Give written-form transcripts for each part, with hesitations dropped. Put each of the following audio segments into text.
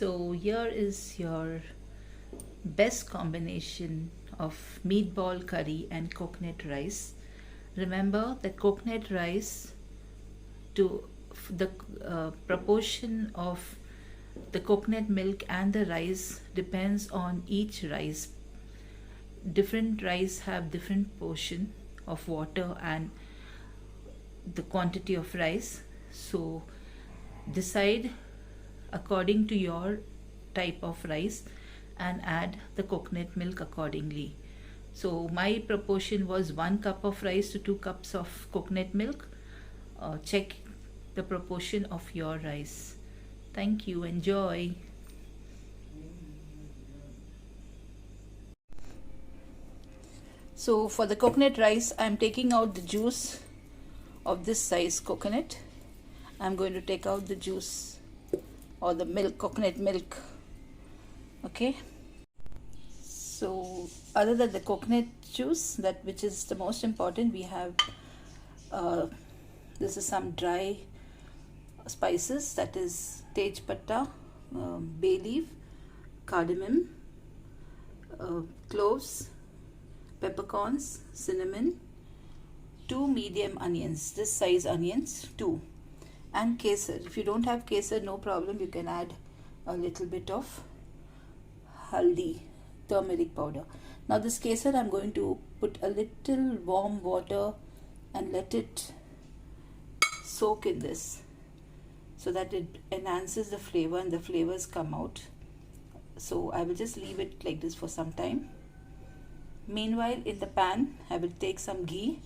So here is your best combination of meatball curry and coconut rice. Remember that coconut rice, to the proportion of the coconut milk and the rice depends on each rice. Different rice have different portion of water and the quantity of rice. So decide according to your type of rice and add the coconut milk accordingly. So my proportion was 1 cup of rice to 2 cups of coconut milk. Check the proportion of your rice. Thank you. Enjoy. So for the coconut rice, I'm taking out the juice of this size coconut. I'm going to take out the juice or the milk, coconut milk. Okay. So other than the coconut juice, that which is the most important, we have this is some dry spices, that is tej patta, bay leaf, cardamom, cloves, peppercorns, cinnamon, 2 medium onions, this size onions, 2, and kesar. If you don't have kesar, no problem, you can add a little bit of haldi, turmeric powder. Now this kesar, I'm going to put a little warm water and let it soak in this so that it enhances the flavor and the flavors come out. So I will just leave it like this for some time. Meanwhile, in the pan, I will take some ghee.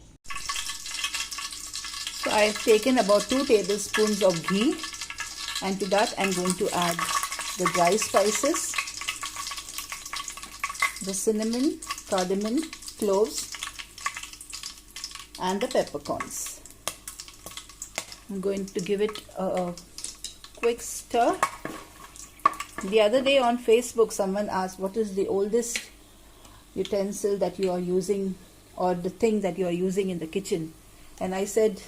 So I have taken about 2 tablespoons of ghee, and to that I'm going to add the dry spices, the cinnamon, cardamom, cloves, and the peppercorns. I'm going to give it a quick stir. The other day on Facebook, someone asked, what is the oldest utensil that you are using, or the thing that you are using in the kitchen? And I said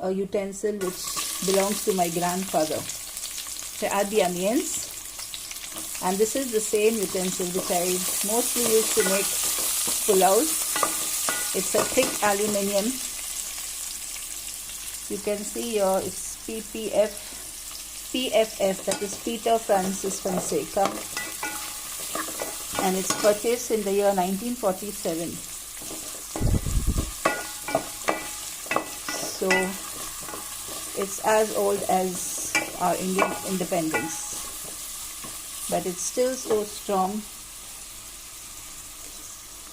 a utensil which belongs to my grandfather. So add the onions, and this is the same utensil which I mostly use to make pulaus. It's a thick aluminium. You can see here it's PFF, that is Peter Francis Fonseca, and it's purchased in the year 1947. So it's as old as our Indian independence, but it's still so strong.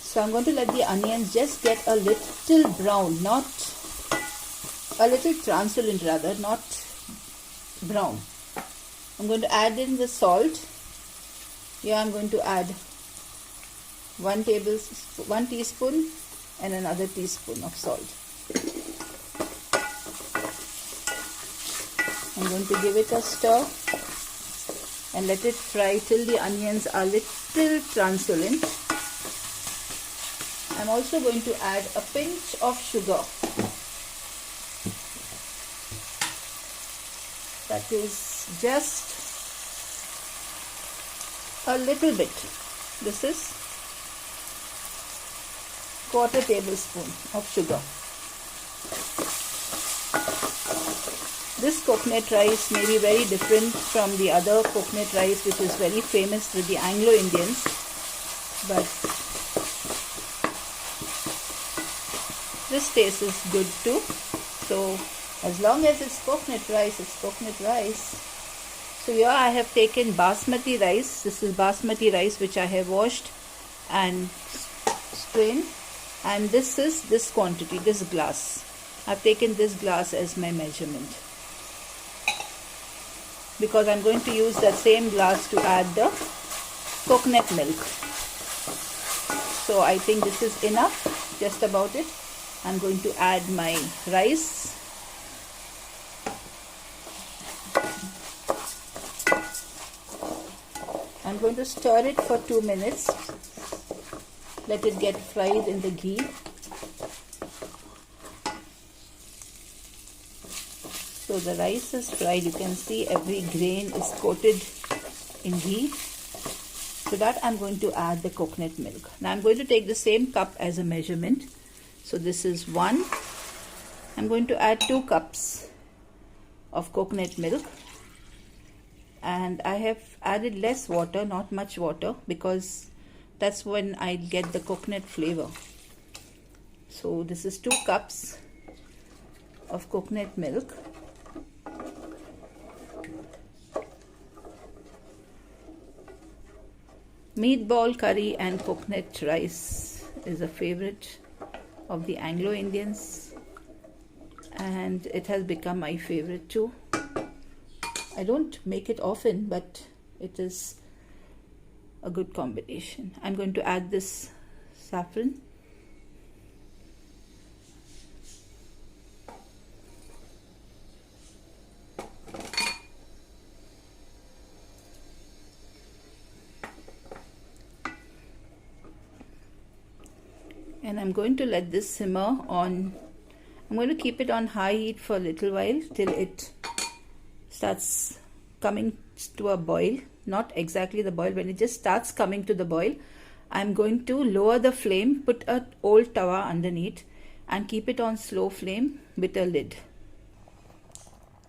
So I'm going to let the onions just get a little brown, not a little translucent rather, not brown. I'm going to add in the salt. Here I'm going to add 1 teaspoon and another teaspoon of salt. I'm going to give it a stir and let it fry till the onions are little translucent. I'm also going to add a pinch of sugar. That is just a little bit. This is 1/4 tablespoon of sugar. This coconut rice may be very different from the other coconut rice which is very famous with the Anglo-Indians, but this taste is good too. So as long as it's coconut rice, it's coconut rice. So here I have taken basmati rice. This is basmati rice which I have washed and strained, and this is this quantity, this glass. I've taken this glass as my measurement because I'm going to use that same glass to add the coconut milk. So I think this is enough, just about it. I'm going to add my rice. I'm going to stir it for 2 minutes. Let it get fried in the ghee. So the rice is fried. You can see every grain is coated in ghee. To that I'm going to add the coconut milk. Now I'm going to take the same cup as a measurement. So this is 1. I'm going to add 2 cups of coconut milk. And I have added less water, not much water, because that's when I get the coconut flavor. So this is 2 cups of coconut milk. Meatball curry and coconut rice is a favorite of the Anglo-Indians, and it has become my favorite too. I don't make it often, but it is a good combination. I'm going to add this saffron. And I'm going to let this simmer on. I'm going to keep it on high heat for a little while till it starts coming to a boil. Not exactly the boil, when it just starts coming to the boil, I'm going to lower the flame, put an old tawa underneath and keep it on slow flame with a lid.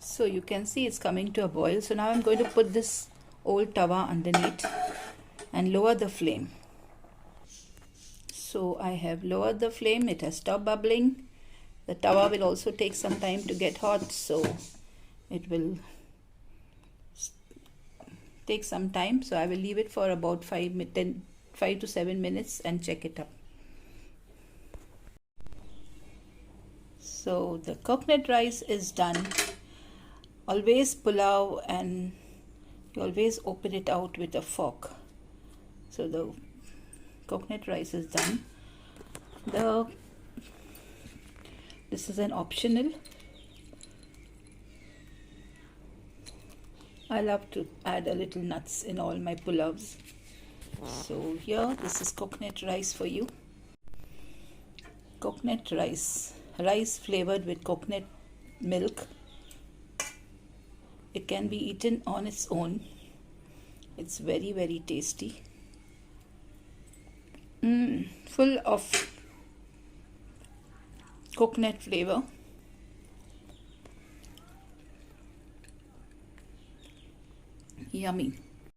So you can see it's coming to a boil. So now I'm going to put this old tawa underneath and lower the flame. So I have lowered the flame, it has stopped bubbling. The tawa will also take some time to get hot, so it will take some time. So I will leave it for about 5 to 7 minutes and check it up. So the coconut rice is done. Always pulao, and you always open it out with a fork. So the coconut rice is done. This is an optional. I love to add a little nuts in all my pulavs. So here, this is coconut rice for you. Coconut rice flavored with coconut milk. It can be eaten on its own. It's very, very tasty. Full of coconut flavor. Yummy.